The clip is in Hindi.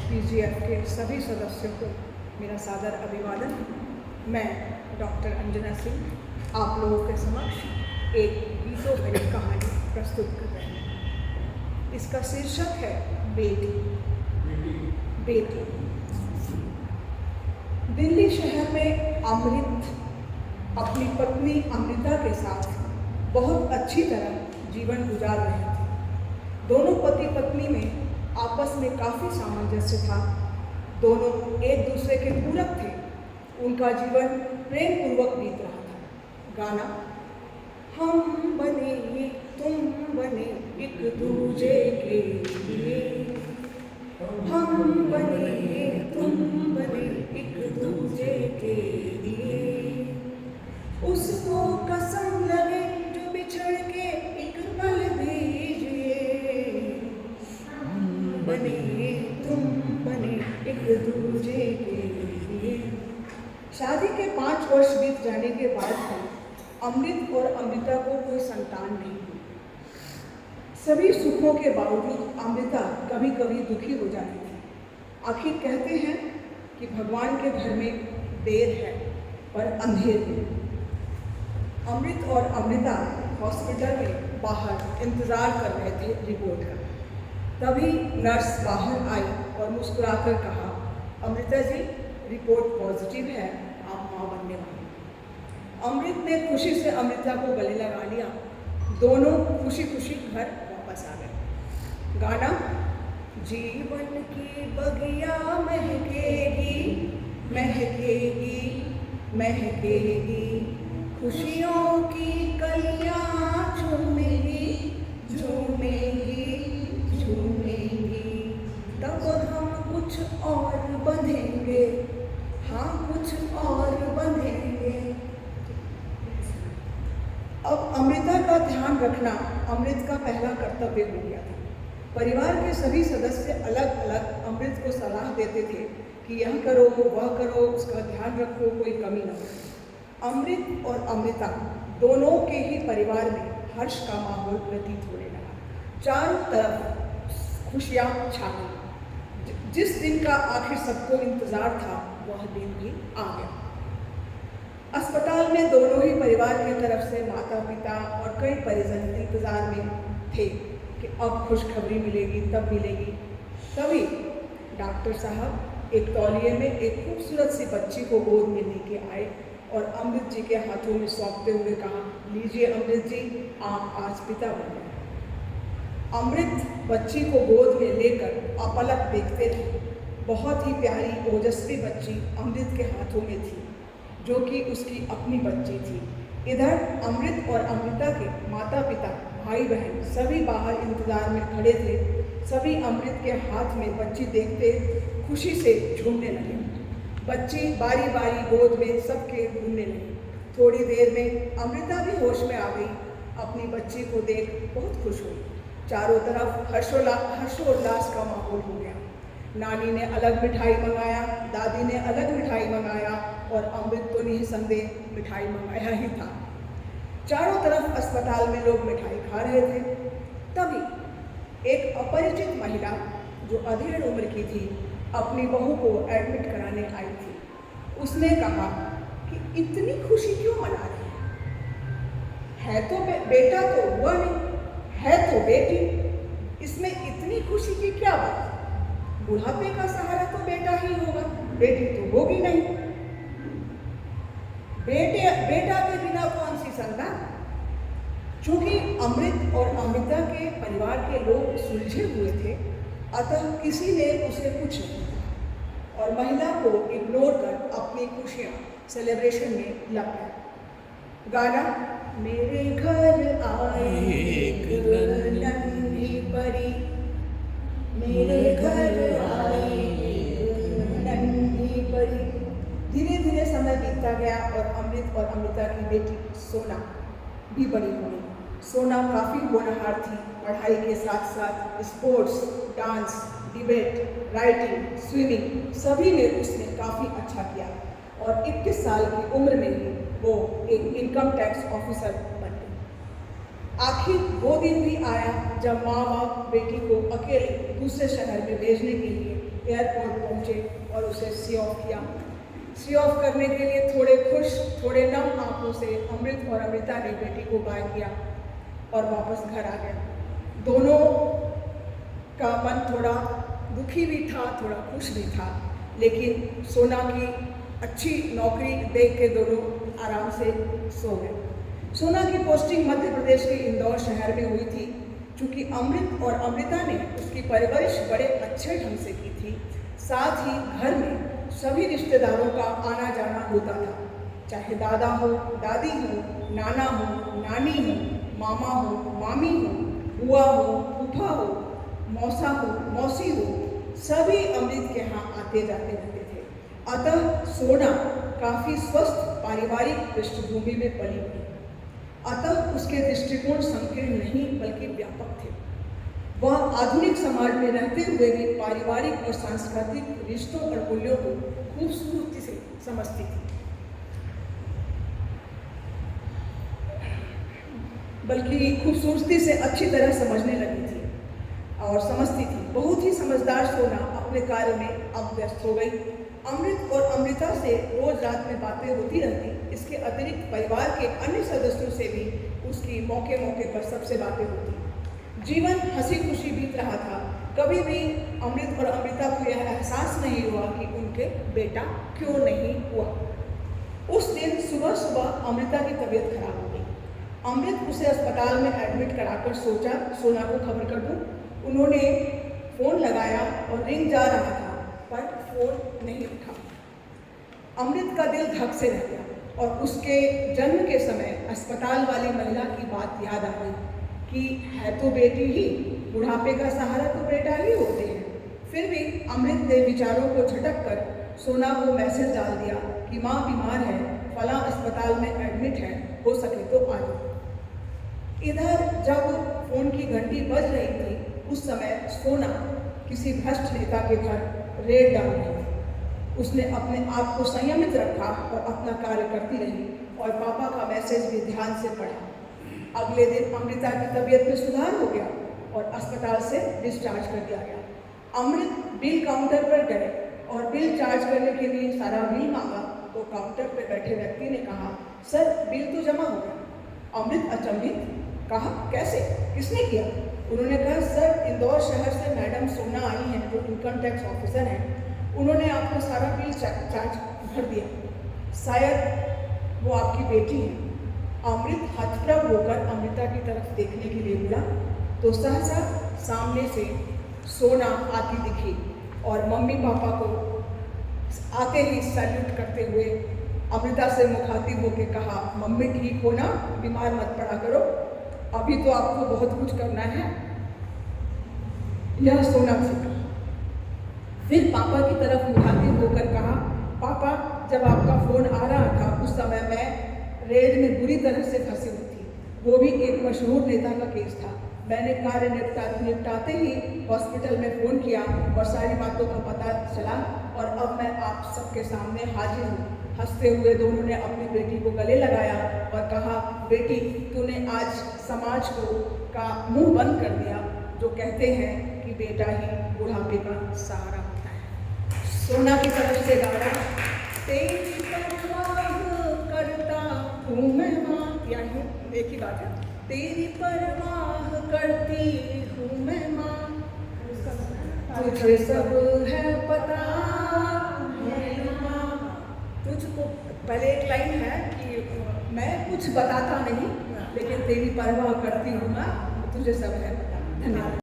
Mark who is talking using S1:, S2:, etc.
S1: पीजीएफ के सभी सदस्यों को मेरा सादर अभिवादन। मैं डॉक्टर अंजना सिंह आप लोगों के समक्ष एक गीतों भरी कहानी प्रस्तुत कर रहे हैं। इसका शीर्षक है बेटी। बेटी। दिल्ली शहर में अमृत अपनी पत्नी अमृता के साथ बहुत अच्छी तरह जीवन गुजार रहे थे। दोनों पति पत्नी में आपस में काफ़ी सामंजस्य था। दोनों एक दूसरे के पूरक थे। उनका जीवन प्रेम पूर्वक बीत रहा था। गाना हम बने तुम बने एक दूजे के लिए, हम बने तुम बने एक दूजे के लिए, उसको कसम लगे जो बिछड़ के एक पल भी जिए, हम बने तुम बने एक दूजे के लिए। शादी के 5 वर्ष बीत जाने के बाद भी अमृत और अमृता को कोई संतान नहीं हुई। सभी सुखों के बावजूद अमृता कभी कभी दुखी हो जाती थी। आखिर कहते हैं कि भगवान के घर में देर है पर अंधेर नहीं। अमृत और अमृता हॉस्पिटल में बाहर इंतज़ार कर रहे थे रिपोर्ट का। तभी नर्स बाहर आई और मुस्कुराकर कहा, अमृता जी, रिपोर्ट पॉजिटिव है, आप माँ बनने वाली। अमृत ने खुशी से अमृता को गले लगा लिया। दोनों खुशी खुशी घर वापस आ गए। गाना जीवन की बगिया महकेगी महकेगी महकेगी, खुशियों की कलियां झूमेगी झूमेगी झूमेगी, तब हम कुछ और बंधेंगे, हाँ कुछ और बंधेंगे। अब अमृता का ध्यान रखना अमृत का पहला कर्तव्य हो गया था। परिवार के सभी सदस्य अलग अलग अमृत को सलाह देते थे कि यह करो वह करो, उसका ध्यान रखो, कोई कमी न हो। अमृत और अमृता दोनों के ही परिवार में हर्ष का माहौल व्यतीत होने लगा। चारों तरफ खुशियाँ छा गई। जिस दिन का आखिर सबको इंतजार था वह दिन भी आ गया। अस्पताल में दोनों ही परिवार की तरफ से माता पिता और कई परिजन इंतजार में थे कि अब खुशखबरी मिलेगी, तब मिलेगी। तभी डॉक्टर साहब एक तौलिए में एक खूबसूरत सी बच्ची को गोद में लेके आए और अमृत जी के हाथों में सौंपते हुए कहा, लीजिए अमृत जी, आप आज पिता बन गए। अमृत बच्ची को गोद में लेकर अपलक देखते थे। बहुत ही प्यारी ओजस्वी बच्ची अमृत के हाथों में थी, जो कि उसकी अपनी बच्ची थी। इधर अमृत और अमृता के माता पिता भाई बहन सभी बाहर इंतजार में खड़े थे। सभी अमृत के हाथ में बच्ची देखते खुशी से झूमने लगे। बच्ची बारी बारी गोद में सबके घूमने लगी। थोड़ी देर में अमृता भी होश में आ गई। अपनी बच्ची को देख बहुत खुश हुई। चारों तरफ हर्षोल्लास का माहौल हो गया। नानी ने अलग मिठाई मंगाया, दादी ने अलग मिठाई मंगाया और अमृत तो निसंदेह मिठाई मंगाया ही था। चारों तरफ अस्पताल में लोग मिठाई खा रहे थे। तभी एक अपरिचित महिला जो अधेड़ उम्र की थी अपनी बहू को एडमिट कराने आई थी। उसने कहा कि इतनी खुशी क्यों मना रही है तो बेटा तो हुआ नहीं, है तो बेटी, इसमें इतनी खुशी की क्या बात? बुढ़ापे का सहारा तो बेटा ही होगा, बेटी तो होगी नहीं। बेटा के बिना कौन सी संतान? चूंकि अमृत और अमृता के परिवार के लोग सुलझे हुए थे, अतः किसी ने उसे कुछ नहीं कहा और महिला को इग्नोर कर अपनी खुशियाँ सेलिब्रेशन में लग गया। गाना मेरे घर आए एक नन्ही परी, मेरे घर आए नन्ही परी। धीरे धीरे समय बीतता गया और अमृत और अमृता की बेटी सोना भी बड़ी हो गई। सोना काफ़ी होनहार थी। पढ़ाई के साथ साथ sports, dance, debate, writing, swimming सभी में उसने काफ़ी अच्छा किया और 21 साल की उम्र में ही वो एक इनकम टैक्स ऑफिसर बन गई। आखिर वो दिन भी आया जब माँ बाप बेटी को अकेले दूसरे शहर में भेजने के लिए एयरपोर्ट पहुँचे और उसे सी ऑफ किया। सी ऑफ करने के लिए थोड़े खुश थोड़े नम आंखों से अमृत और अमृता ने बेटी को बाय किया और वापस घर आ गया। दोनों का मन थोड़ा दुखी भी था, थोड़ा खुश भी था, लेकिन सोना की अच्छी नौकरी देख के दोनों आराम से सो गए। सोना की पोस्टिंग मध्य प्रदेश के इंदौर शहर में हुई थी। चूँकि अमृत और अमृता ने उसकी परवरिश बड़े अच्छे ढंग से की थी, साथ ही घर में सभी रिश्तेदारों का आना जाना होता था, चाहे दादा हो, दादी हो, नाना हो, नानी हो, मामा हो, मामी हो, बुआ हो, फूफा हो, मौसा हो, मौसी हो, सभी अमृत के यहाँ आते जाते रहते थे। अतः सोना काफ़ी स्वस्थ पारिवारिक पृष्ठभूमि में पली हुई, अतः उसके दृष्टिकोण संकीर्ण नहीं बल्कि व्यापक थे। वह आधुनिक समाज में रहते हुए भी पारिवारिक और सांस्कृतिक रिश्तों और मूल्यों को खूबसूरती से समझती थी, बल्कि खूबसूरती से अच्छी तरह समझने लगी थी और समझती थी। बहुत ही समझदार सोना अपने कार्य में अब व्यस्त हो गई। अमृत और अमृता से रोज रात में बातें होती रहती। इसके अतिरिक्त परिवार के अन्य सदस्यों से भी उसकी मौके मौके पर सबसे बातें होती। जीवन हंसी खुशी बीत रहा था। कभी भी अमृत और अमृता को यह एहसास नहीं हुआ कि उनके बेटा क्यों नहीं हुआ। उस दिन सुबह सुबह अमृता की तबीयत खराब हो गई। अमृत उसे अस्पताल में एडमिट कराकर सोचा सोना को खबर कर दूं। उन्होंने फ़ोन लगाया और रिंग जा रहा था, पर फोन नहीं उठा। अमृत का दिल धक से रह गया और उसके जन्म के समय अस्पताल वाली महिला की बात याद आ गई कि है तो बेटी ही, बुढ़ापे का सहारा तो बेटा ही होते हैं। फिर भी अमृत ने विचारों को झटक कर सोना को मैसेज डाल दिया कि माँ बीमार है, फलां अस्पताल में एडमिट है, हो सके तो आ जाओ। इधर जब फोन की घंटी बज रही थी, उस समय सोना किसी भ्रष्ट नेता के घर रेड डाल रही थी। उसने अपने आप को संयमित रखा और अपना कार्य करती रही और पापा का मैसेज भी ध्यान से पढ़ा। अगले दिन अमृता की तबीयत में सुधार हो गया और अस्पताल से डिस्चार्ज कर दिया गया। अमृत बिल काउंटर पर गए और बिल चार्ज करने के लिए सारा बिल मांगा तो काउंटर पर बैठे व्यक्ति ने कहा, सर बिल तो जमा हो गया। अमृत अचंभित, कहा कैसे, किसने किया? उन्होंने कहा, सर इंदौर शहर से मैडम सोना आई हैं जो इनकम टैक्स ऑफिसर हैं, उन्होंने आपको सारा बिल चार्ज भर दिया, शायद वो आपकी बेटी है। अमृत हतप्रभ होकर अमृता की तरफ देखने के लिए मुड़ा तो सहसा सामने से सोना आती दिखी और मम्मी पापा को आते ही सैल्यूट करते हुए अमृता से मुखातिब होकर कहा, मम्मी ठीक हो ना, बीमार मत पड़ा करो, अभी तो आपको बहुत कुछ करना है। यह सोना थी। फिर पापा की तरफ मुखातिब होकर कहा, पापा जब आपका फोन आ रहा था उस समय मैं रेड में बुरी तरह से फंसी हुई थी, वो भी एक मशहूर नेता का केस था। मैंने कार्य निपटाते ही हॉस्पिटल में फ़ोन किया और सारी बातों का पता चला और अब मैं आप सबके सामने हाजिर हूँ। हंसते हुए दोनों ने अपनी बेटी को गले लगाया और कहा, बेटी तूने आज समाज का मुंह बंद कर दिया जो कहते हैं कि बेटा ही बुढ़ापे का सहारा होता है। सोना की तरफ से गाना, तेरी परवाह करता हूँ मैं माँ, यही एक ही बात है, तेरी परवाह करती हूँ मैं माँ, तुझे सब है पता है माँ। तुझको पहले एक लाइन है कि मैं कुछ बताता नहीं लेकिन तेरी परवाह करती हूँ माँ, तुझे सब है पता। धन्यवाद।